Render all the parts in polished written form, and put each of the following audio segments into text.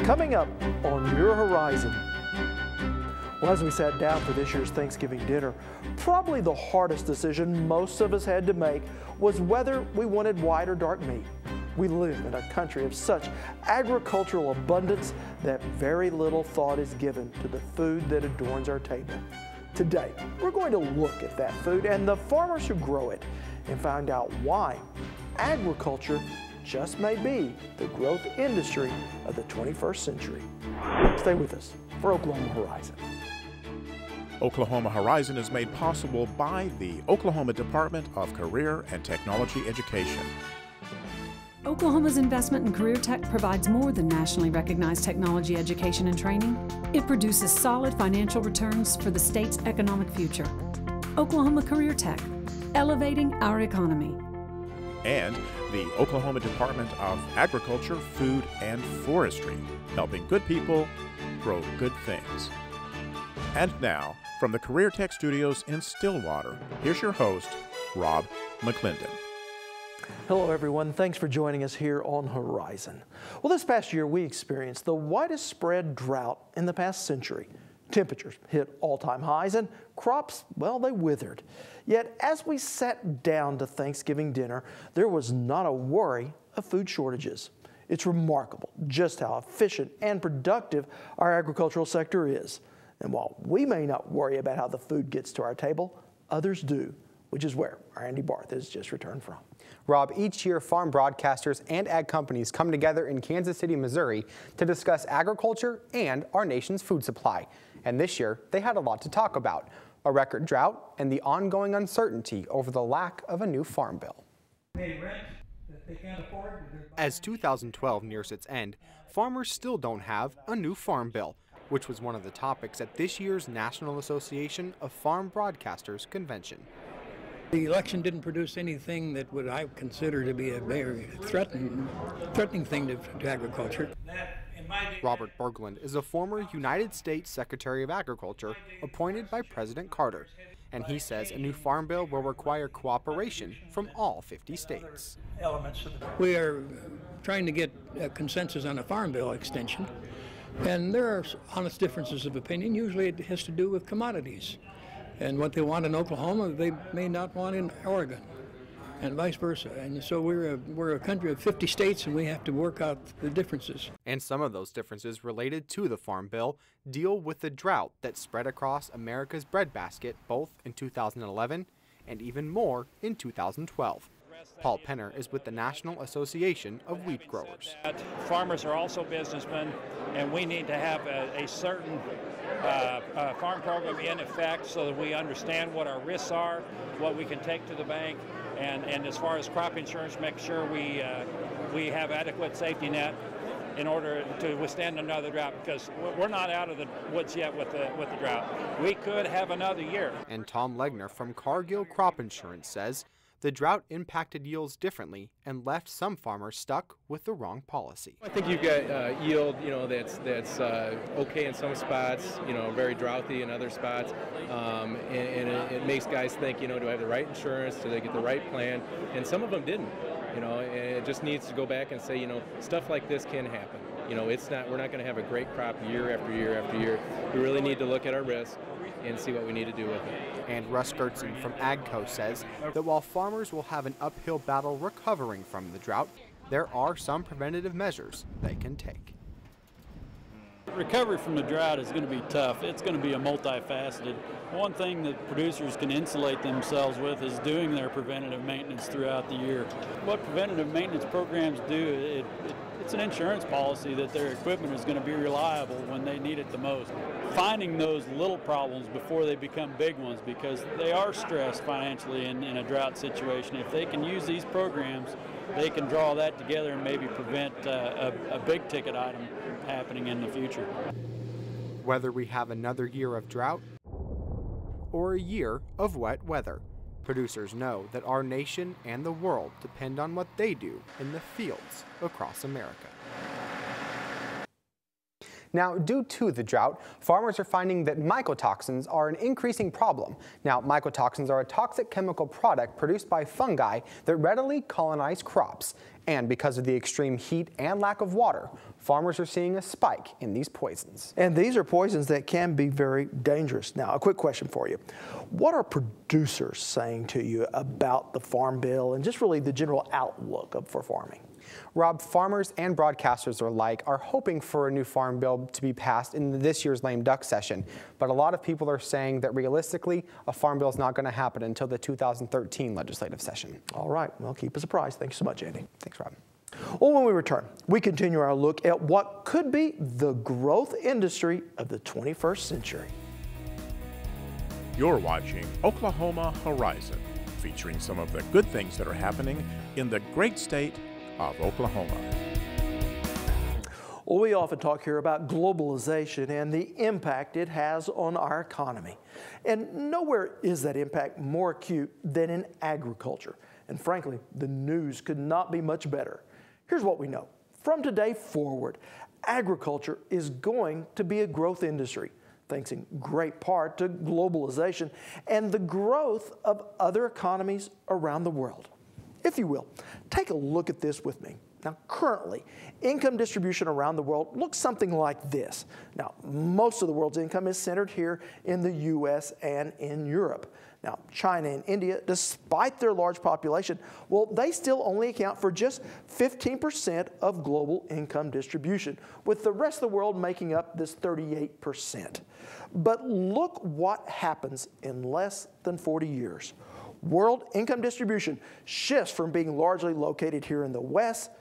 Coming up on your horizon. Well, as we sat down for this year's Thanksgiving dinner, probably the hardest decision most of us had to make was whether we wanted white or dark meat. We live in a country of such agricultural abundance that very little thought is given to the food that adorns our table. Today, we're going to look at that food and the farmers who grow it and find out why agriculture just may be the growth industry of the 21st century. Stay with us for Oklahoma Horizon. Oklahoma Horizon is made possible by the Oklahoma Department of Career and Technology Education. Oklahoma's investment in career tech provides more than nationally recognized technology education and training. It produces solid financial returns for the state's economic future. Oklahoma Career Tech, elevating our economy. And the Oklahoma Department of Agriculture, Food, and Forestry, helping good people grow good things. And now, from the Career Tech Studios in Stillwater, here's your host, Rob McClendon. Hello everyone, thanks for joining us here on Horizon. Well, this past year we experienced the widest spread drought in the past century. Temperatures hit all-time highs and crops, well, they withered. Yet as we sat down to Thanksgiving dinner, there was not a worry of food shortages. It's remarkable just how efficient and productive our agricultural sector is. And while we may not worry about how the food gets to our table, others do, which is where our Andy Barth has just returned from. Rob, each year farm broadcasters and ag companies come together in Kansas City, Missouri to discuss agriculture and our nation's food supply. And this year, they had a lot to talk about: a record drought and the ongoing uncertainty over the lack of a new farm bill. As 2012 nears its end, farmers still don't have a new farm bill, which was one of the topics at this year's National Association of Farm Broadcasters convention. The election didn't produce anything that would I consider to be a very threatening thing to agriculture. Robert Berglund is a former United States Secretary of Agriculture appointed by President Carter, and he says a new farm bill will require cooperation from all 50 states. We are trying to get a consensus on a farm bill extension, and there are honest differences of opinion. Usually it has to do with commodities. And what they want in Oklahoma, they may not want in Oregon, and vice versa. And so we're a country of 50 states, and we have to work out the differences. And some of those differences related to the Farm Bill deal with the drought that spread across America's breadbasket both in 2011 and even more in 2012. Paul Penner is with the National Association of Wheat Growers. Farmers are also businessmen, and we need to have a certain farm program in effect so that we understand what our risks are, what we can take to the bank, and as far as crop insurance, make sure we have adequate safety net in order to withstand another drought, because we're not out of the woods yet with the drought. We could have another year. And Tom Legner from Cargill Crop Insurance says the drought impacted yields differently and left some farmers stuck with the wrong policy. I think you've got yield, that's okay in some spots, very droughty in other spots, and it makes guys think, do I have the right insurance? Do they get the right plan? And some of them didn't, and it just needs to go back and say, stuff like this can happen. We're not going to have a great crop year after year after year. We really need to look at our risk and see what we need to do with it. And Russ Gertzen from AGCO says that while farmers will have an uphill battle recovering from the drought, there are some preventative measures they can take. Recovery from the drought is going to be tough. It's going to be a multifaceted. One thing that producers can insulate themselves with is doing their preventative maintenance throughout the year. What preventative maintenance programs do, it's an insurance policy that their equipment is going to be reliable when they need it the most. Finding those little problems before they become big ones, because they are stressed financially in a drought situation. If they can use these programs, they can draw that together and maybe prevent a big ticket item happening in the future. Whether we have another year of drought or a year of wet weather, producers know that our nation and the world depend on what they do in the fields across America. Now, due to the drought, farmers are finding that mycotoxins are an increasing problem. Now, mycotoxins are a toxic chemical product produced by fungi that readily colonize crops. And because of the extreme heat and lack of water, farmers are seeing a spike in these poisons. And these are poisons that can be very dangerous. Now, a quick question for you. What are producers saying to you about the Farm Bill and just really the general outlook for farming? Rob, farmers and broadcasters alike are hoping for a new farm bill to be passed in this year's lame duck session. But a lot of people are saying that realistically, a farm bill is not going to happen until the 2013 legislative session. All right. Well, keep us apprised. Thanks so much, Andy. Thanks, Rob. Well, when we return, we continue our look at what could be the growth industry of the 21st century. You're watching Oklahoma Horizon, featuring some of the good things that are happening in the great state of Oklahoma. Well, we often talk here about globalization and the impact it has on our economy. And nowhere is that impact more acute than in agriculture. And frankly, the news could not be much better. Here's what we know. From today forward, agriculture is going to be a growth industry, thanks in great part to globalization and the growth of other economies around the world. If you will, take a look at this with me. Now, currently, income distribution around the world looks something like this. Now, most of the world's income is centered here in the U.S. and in Europe. Now, China and India, despite their large population, well, they still only account for just 15% of global income distribution, with the rest of the world making up this 38%. But look what happens in less than 40 years. World income distribution shifts from being largely located here in the West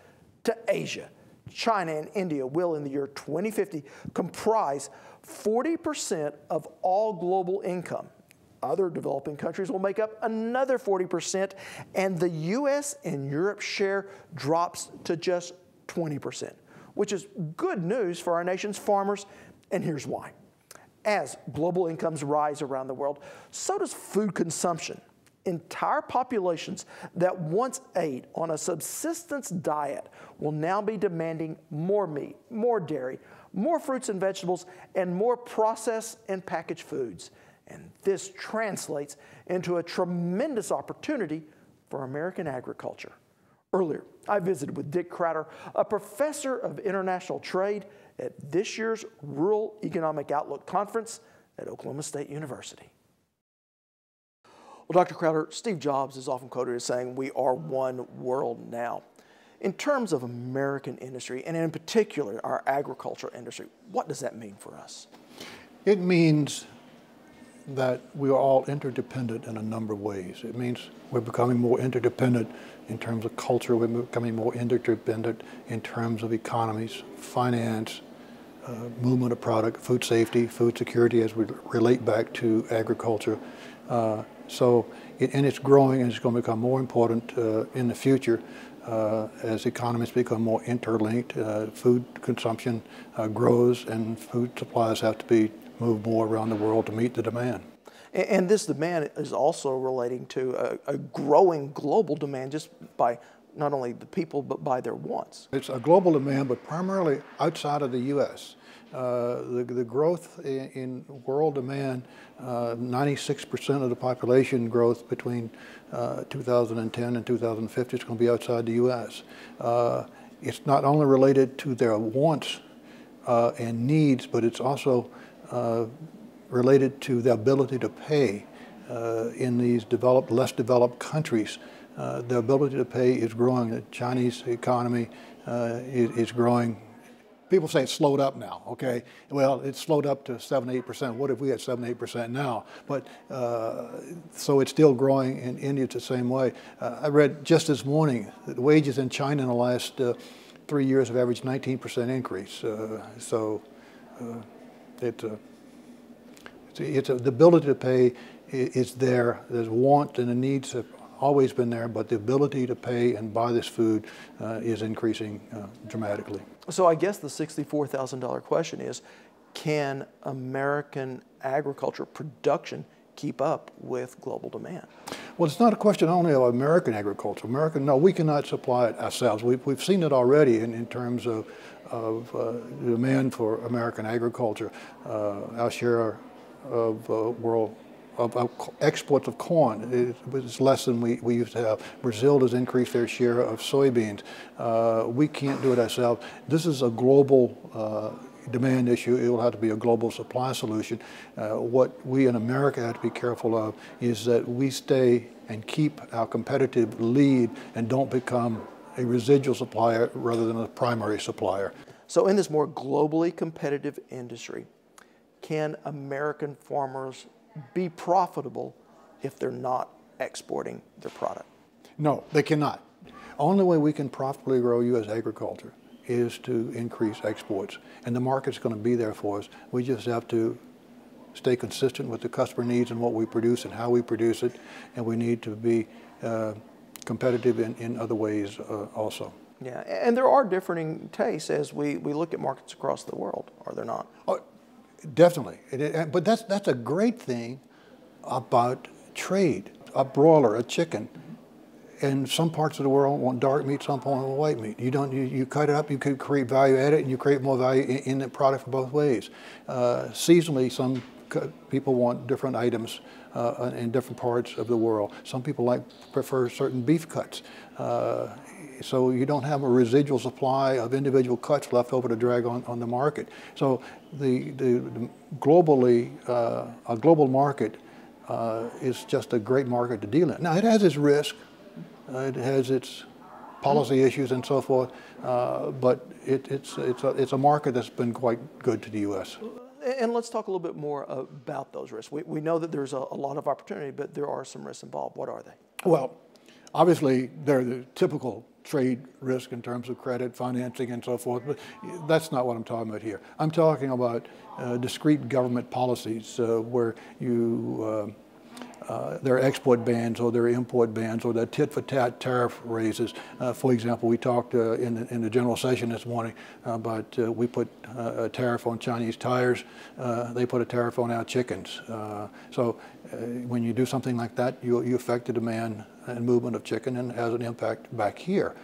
to Asia. China and India will, in the year 2050, comprise 40% of all global income. Other developing countries will make up another 40%, and the U.S. and Europe share drops to just 20%, which is good news for our nation's farmers, and here's why. As global incomes rise around the world, so does food consumption. Entire populations that once ate on a subsistence diet will now be demanding more meat, more dairy, more fruits and vegetables, and more processed and packaged foods. And this translates into a tremendous opportunity for American agriculture. Earlier, I visited with Dick Crowder, a professor of international trade at this year's Rural Economic Outlook Conference at Oklahoma State University. Well, Dr. Crowder, Steve Jobs is often quoted as saying, "We are one world now." In terms of American industry, and in particular our agricultural industry, what does that mean for us? It means that we are all interdependent in a number of ways. It means we're becoming more interdependent in terms of culture, we're becoming more interdependent in terms of economies, finance, movement of product, food safety, food security as we relate back to agriculture. And it's growing, and it's going to become more important in the future as economies become more interlinked. Food consumption grows, and food supplies have to be moved more around the world to meet the demand. And this demand is also relating to a growing global demand just by not only the people, but by their wants. It's a global demand, but primarily outside of the U.S. The growth in world demand, 96% of the population growth between 2010 and 2050 is going to be outside the U.S. It's not only related to their wants and needs, but it's also related to the ability to pay in these developed, less developed countries. The ability to pay is growing. The Chinese economy is growing. People say it's slowed up now, okay? Well, it's slowed up to 7-8%. What if we had 7-8% now? But so it's still growing. In India, it's the same way. I read just this morning that the wages in China in the last 3 years have averaged 19% increase. The ability to pay is there. There's want and the needs have always been there, but the ability to pay and buy this food is increasing dramatically. So I guess the $64,000 question is, can American agriculture production keep up with global demand? Well, it's not a question only of American agriculture. No, we cannot supply it ourselves. We've seen it already in terms of demand for American agriculture. Our share of world of exports of corn is less than we used to have. Brazil has increased their share of soybeans. We can't do it ourselves. This is a global demand issue. It will have to be a global supply solution. What we in America have to be careful of is that we stay and keep our competitive lead and don't become a residual supplier rather than a primary supplier. So in this more globally competitive industry, can American farmers be profitable if they're not exporting their product? No, they cannot. Only way we can profitably grow U.S. agriculture is to increase exports. And the market's going to be there for us. We just have to stay consistent with the customer needs and what we produce and how we produce it. And we need to be competitive in other ways also. Yeah, and there are differing tastes as we look at markets across the world, are there not? Oh, definitely. But that's a great thing about trade. A broiler, a chicken, in some parts of the world want dark meat, some want white meat. You cut it up, you could create value added, and you create more value in the product for both ways. Seasonally, some people want different items in different parts of the world. Some people prefer certain beef cuts. So you don't have a residual supply of individual cuts left over to drag on the market. So globally, a global market is just a great market to deal in. Now it has its risk, it has its policy issues and so forth, but it's a market that's been quite good to the U.S. And let's talk a little bit more about those risks. We know that there's a lot of opportunity, but there are some risks involved. What are they? Well, obviously they're the typical trade risk in terms of credit, financing, and so forth, but that's not what I'm talking about here. I'm talking about discrete government policies where there are export bans or there are import bans or there are tit-for-tat tariff raises. For example, we talked in the general session this morning about we put a tariff on Chinese tires. They put a tariff on our chickens. So when you do something like that, you affect the demand and movement of chicken and it has an impact back here.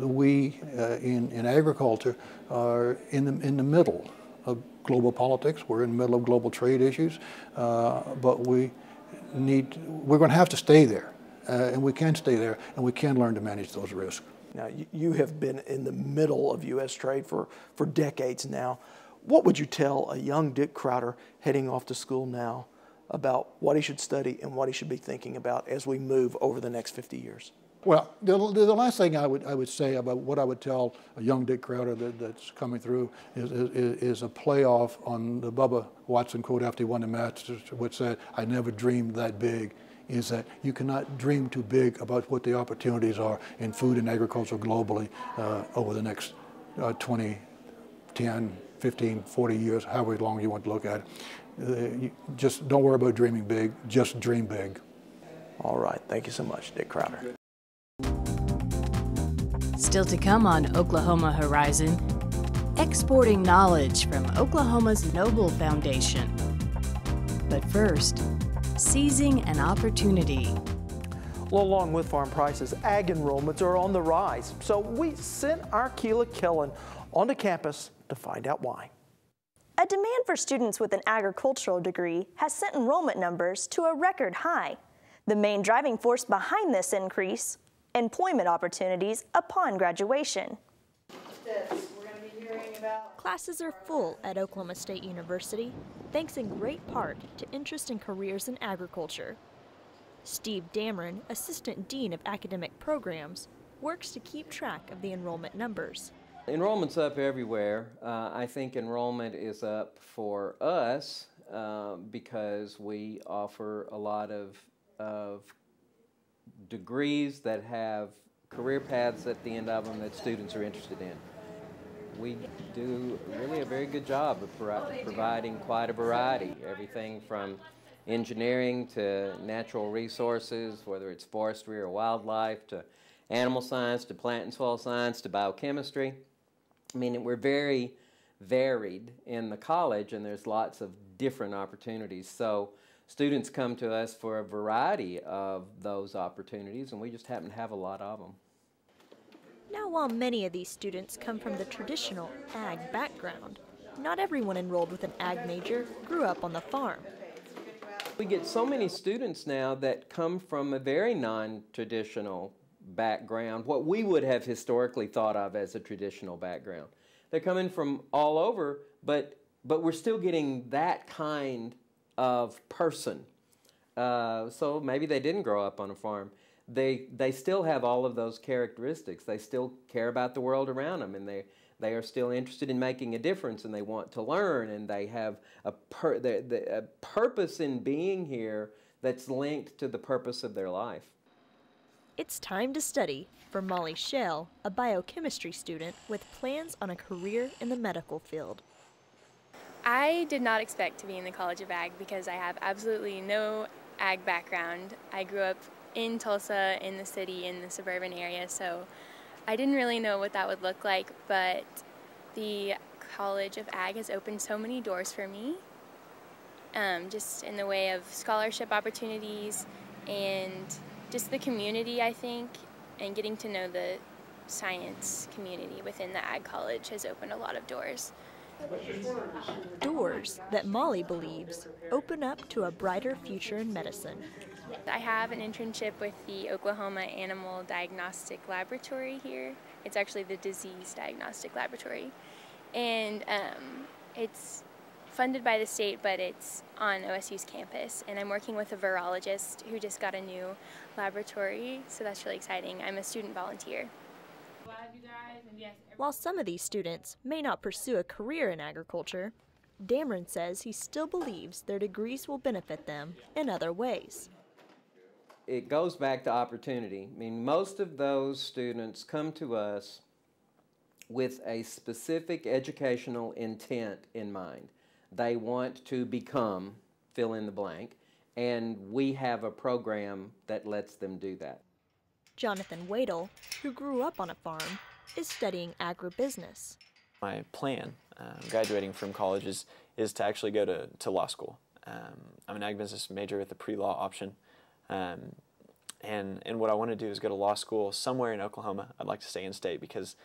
We in agriculture are in the middle of global politics. We're in the middle of global trade issues, but we're going to have to stay there, and we can stay there, and we can learn to manage those risks. Now, you have been in the middle of U.S. trade for decades now. What would you tell a young Dick Crowder heading off to school now about what he should study and what he should be thinking about as we move over the next 50 years? Well, the last thing I would say about what I would tell a young Dick Crowder that's coming through is a playoff on the Bubba Watson quote after he won the Masters, which said, "I never dreamed that big." Is that you cannot dream too big about what the opportunities are in food and agriculture globally over the next 20, 10, 15, 40 years, however long you want to look at it. Just don't worry about dreaming big, just dream big. All right, thank you so much, Dick Crowder. Still to come on Oklahoma Horizon, exporting knowledge from Oklahoma's Nobel Foundation. But first, seizing an opportunity. Well, along with farm prices, ag enrollments are on the rise. So we sent our Keela Kellen onto campus to find out why. A demand for students with an agricultural degree has sent enrollment numbers to a record high. The main driving force behind this increase, employment opportunities upon graduation. Classes are full at Oklahoma State University, thanks in great part to interest in careers in agriculture. Steve Dameron, Assistant Dean of Academic Programs, works to keep track of the enrollment numbers. Enrollment's up everywhere. I think enrollment is up for us because we offer a lot of degrees that have career paths at the end of them that students are interested in. We do really a very good job of providing quite a variety, everything from engineering to natural resources, whether it's forestry or wildlife, to animal science, to plant and soil science, to biochemistry. I mean, we're very varied in the college, and there's lots of different opportunities. So students come to us for a variety of those opportunities, and we just happen to have a lot of them. Now, while many of these students come from the traditional ag background, not everyone enrolled with an ag major grew up on the farm. We get so many students now that come from a very non-traditional background, what we would have historically thought of as a traditional background. They're coming from all over, but we're still getting that kind of person. So maybe they didn't grow up on a farm. They still have all of those characteristics. They still care about the world around them, and they are still interested in making a difference, and they want to learn, and they have a purpose in being here that's linked to the purpose of their life. It's time to study for Molly Schell, a biochemistry student with plans on a career in the medical field. I did not expect to be in the College of Ag because I have absolutely no ag background. I grew up in Tulsa, in the city, in the suburban area, so I didn't really know what that would look like, but the College of Ag has opened so many doors for me, just in the way of scholarship opportunities and just the community, I think, and getting to know the science community within the Ag College has opened a lot of doors. Doors that Molly believes open up to a brighter future in medicine. I have an internship with the Oklahoma Animal Diagnostic Laboratory here. It's actually the Disease Diagnostic Laboratory. And it's funded by the state, but it's on OSU's campus. And I'm working with a virologist who just got a new laboratory, so that's really exciting. I'm a student volunteer. While some of these students may not pursue a career in agriculture, Dameron says he still believes their degrees will benefit them in other ways. It goes back to opportunity. I mean, most of those students come to us with a specific educational intent in mind. They want to become, fill in the blank, and we have a program that lets them do that. Jonathan Wadle, who grew up on a farm, is studying agribusiness. My plan, graduating from college, is to actually go to law school. I'm an ag business major with a pre-law option. And what I want to do is go to law school somewhere in Oklahoma. I'd like to stay in state because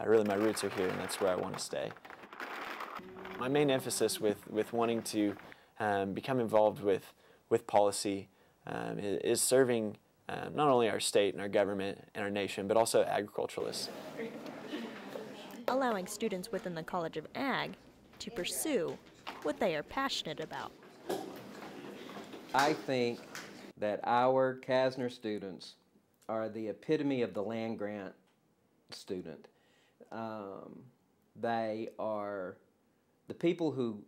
really my roots are here and that's where I want to stay. My main emphasis with wanting to become involved with policy is serving not only our state and our government and our nation, but also agriculturalists. Allowing students within the College of Ag to pursue what they are passionate about. I think that our Kasner students are the epitome of the land-grant student. They are the people who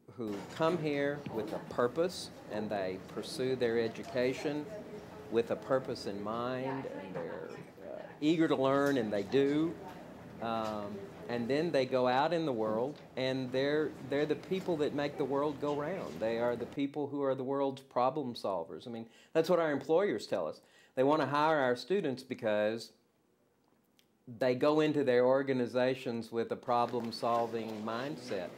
come here with a purpose, and they pursue their education with a purpose in mind, and they're eager to learn, and they do. And then they go out in the world, and they're the people that make the world go round. They are the people who are the world's problem solvers. I mean, that's what our employers tell us. They want to hire our students because they go into their organizations with a problem-solving mindset.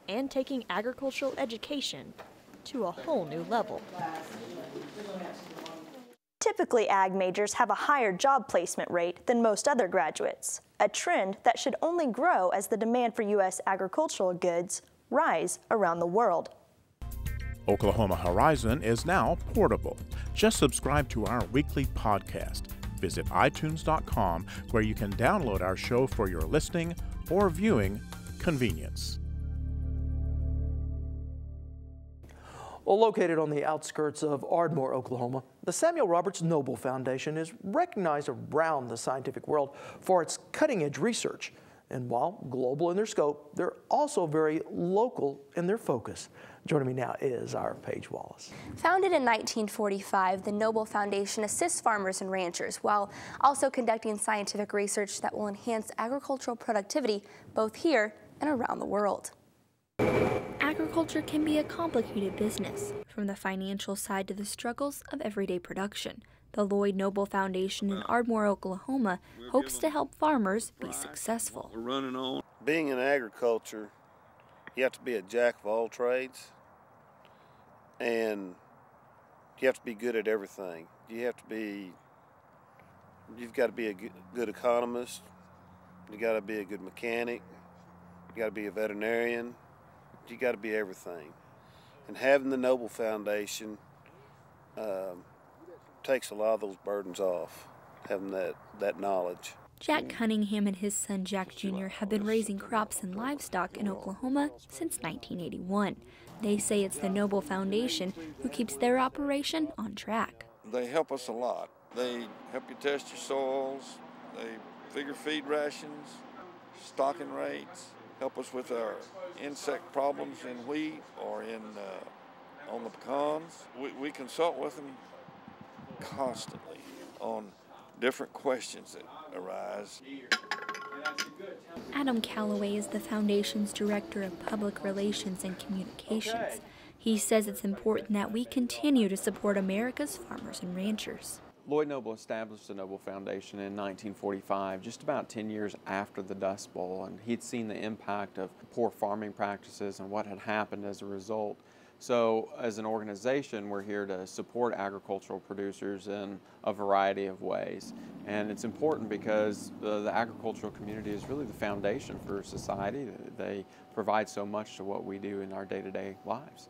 And taking agricultural education to a whole new level. Typically, ag majors have a higher job placement rate than most other graduates, a trend that should only grow as the demand for U.S. agricultural goods rise around the world. Oklahoma Horizon is now portable. Just subscribe to our weekly podcast. Visit iTunes.com, where you can download our show for your listening or viewing convenience. Well, located on the outskirts of Ardmore, Oklahoma, the Samuel Roberts Nobel Foundation is recognized around the scientific world for its cutting-edge research. And while global in their scope, they're also very local in their focus. Joining me now is our Paige Wallace. Founded in 1945, the Nobel Foundation assists farmers and ranchers while also conducting scientific research that will enhance agricultural productivity both here and around the world. Agriculture can be a complicated business, from the financial side to the struggles of everyday production. The Lloyd Nobel Foundation in Ardmore, Oklahoma, hopes to help farmers be successful. Being in agriculture, you have to be a jack of all trades, and you have to be good at everything. You've got to be a good economist, You got to be a good mechanic. You got to be a veterinarian. You got to be everything. And having the Nobel Foundation takes a lot of those burdens off, having that knowledge. Jack Cunningham and his son Jack Jr. have been raising crops and livestock in Oklahoma since 1981. They say it's the Nobel Foundation who keeps their operation on track. They help us a lot. They help you test your soils, they figure feed rations, stocking rates, help us with our insect problems in wheat or on the pecans. We consult with them constantly on different questions that arise. Adam Calloway is the Foundation's Director of Public Relations and Communications. He says it's important that we continue to support America's farmers and ranchers. Lloyd Noble established the Nobel Foundation in 1945, just about 10 years after the Dust Bowl, and he'd seen the impact of poor farming practices and what had happened as a result. So as an organization, we're here to support agricultural producers in a variety of ways. And it's important because the agricultural community is really the foundation for society. They provide so much to what we do in our day-to-day lives.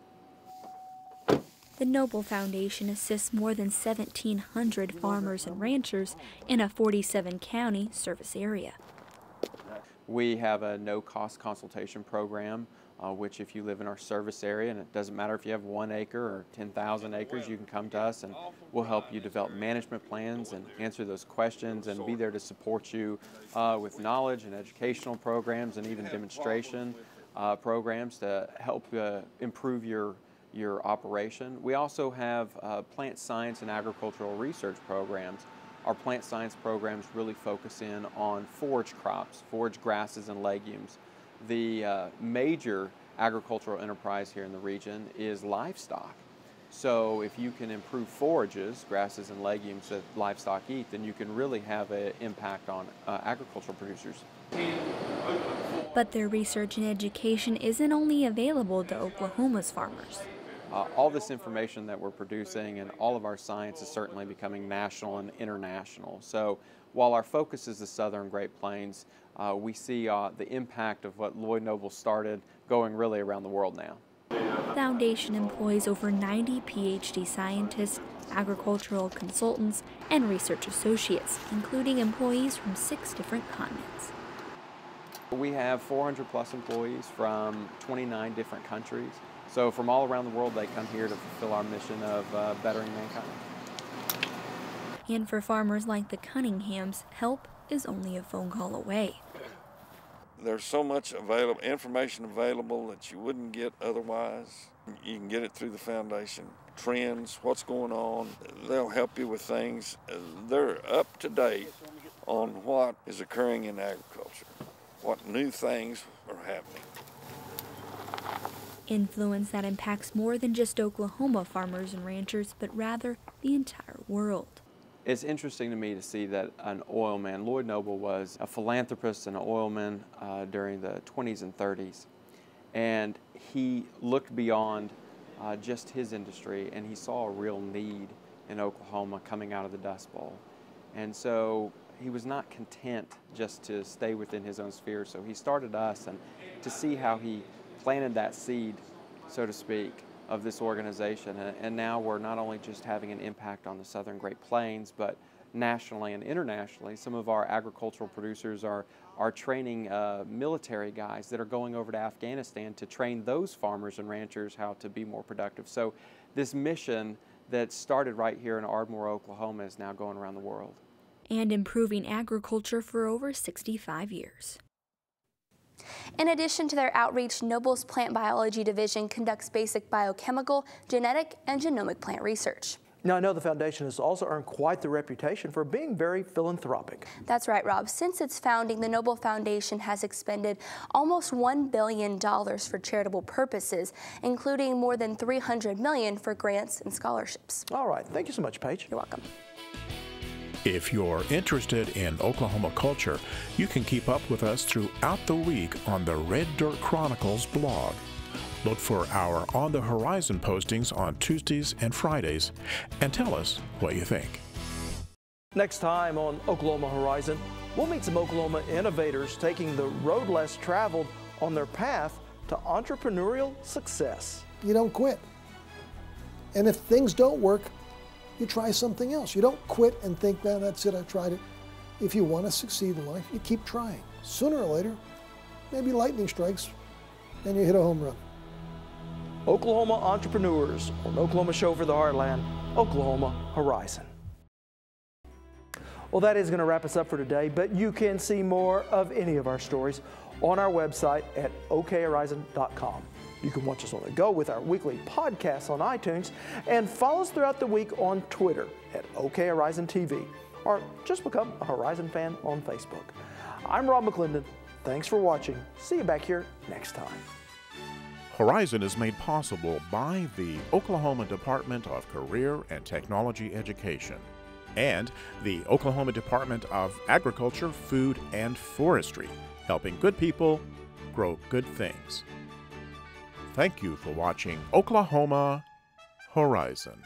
The Nobel Foundation assists more than 1,700 farmers and ranchers in a 47-county service area. We have a no-cost consultation program, which if you live in our service area, and it doesn't matter if you have 1 acre or 10,000 acres, you can come to us and we'll help you develop management plans and answer those questions and be there to support you with knowledge and educational programs and even demonstration programs to help improve your operation. We also have plant science and agricultural research programs. Our plant science programs really focus in on forage crops, forage grasses and legumes. The major agricultural enterprise here in the region is livestock. So if you can improve forages, grasses and legumes that livestock eat, then you can really have an impact on agricultural producers. But their research and education isn't only available to Oklahoma's farmers. All this information that we're producing and all of our science is certainly becoming national and international. So while our focus is the Southern Great Plains, we see the impact of what Lloyd Noble started going really around the world now. The Foundation employs over 90 PhD scientists, agricultural consultants, and research associates, including employees from 6 different continents. We have 400 plus employees from 29 different countries. So from all around the world, they come here to fulfill our mission of bettering mankind. And for farmers like the Cunninghams, help is only a phone call away. There's so much information available that you wouldn't get otherwise. You can get it through the foundation. Trends, what's going on, they'll help you with things. They're up to date on what is occurring in agriculture, what new things are happening. Influence that impacts more than just Oklahoma farmers and ranchers, but rather the entire world. It's interesting to me to see that an oil man, Lloyd Noble was a philanthropist and an oilman during the 20s and 30s. And he looked beyond just his industry and he saw a real need in Oklahoma coming out of the Dust Bowl. And so he was not content just to stay within his own sphere. So he started us, and to see how he planted that seed, so to speak, of this organization. And now we're not only just having an impact on the Southern Great Plains, but nationally and internationally. Some of our agricultural producers are training military guys that are going over to Afghanistan to train those farmers and ranchers how to be more productive. So this mission that started right here in Ardmore, Oklahoma is now going around the world. And improving agriculture for over 65 years. In addition to their outreach, Noble's Plant Biology Division conducts basic biochemical, genetic, and genomic plant research. Now, I know the foundation has also earned quite the reputation for being very philanthropic. That's right, Rob. Since its founding, the Nobel Foundation has expended almost $1 billion for charitable purposes, including more than $300 million for grants and scholarships. All right. Thank you so much, Paige. You're welcome. If you're interested in Oklahoma culture, you can keep up with us throughout the week on the Red Dirt Chronicles blog. Look for our On the Horizon postings on Tuesdays and Fridays and tell us what you think. Next time on Oklahoma Horizon, we'll meet some Oklahoma innovators taking the road less traveled on their path to entrepreneurial success. You don't quit. And if things don't work, you try something else. You don't quit and think, well, that's it, I tried it. If you want to succeed in life, you keep trying. Sooner or later, maybe lightning strikes and you hit a home run. Oklahoma Entrepreneurs on Oklahoma Show for the Heartland, Oklahoma Horizon. Well, that is going to wrap us up for today, but you can see more of any of our stories on our website at okhorizon.com. You can watch us on the go with our weekly podcasts on iTunes and follow us throughout the week on Twitter at OK Horizon TV, or just become a Horizon fan on Facebook. I'm Rob McClendon. Thanks for watching. See you back here next time. Horizon is made possible by the Oklahoma Department of Career and Technology Education and the Oklahoma Department of Agriculture, Food, and Forestry, helping good people grow good things. Thank you for watching Oklahoma Horizon.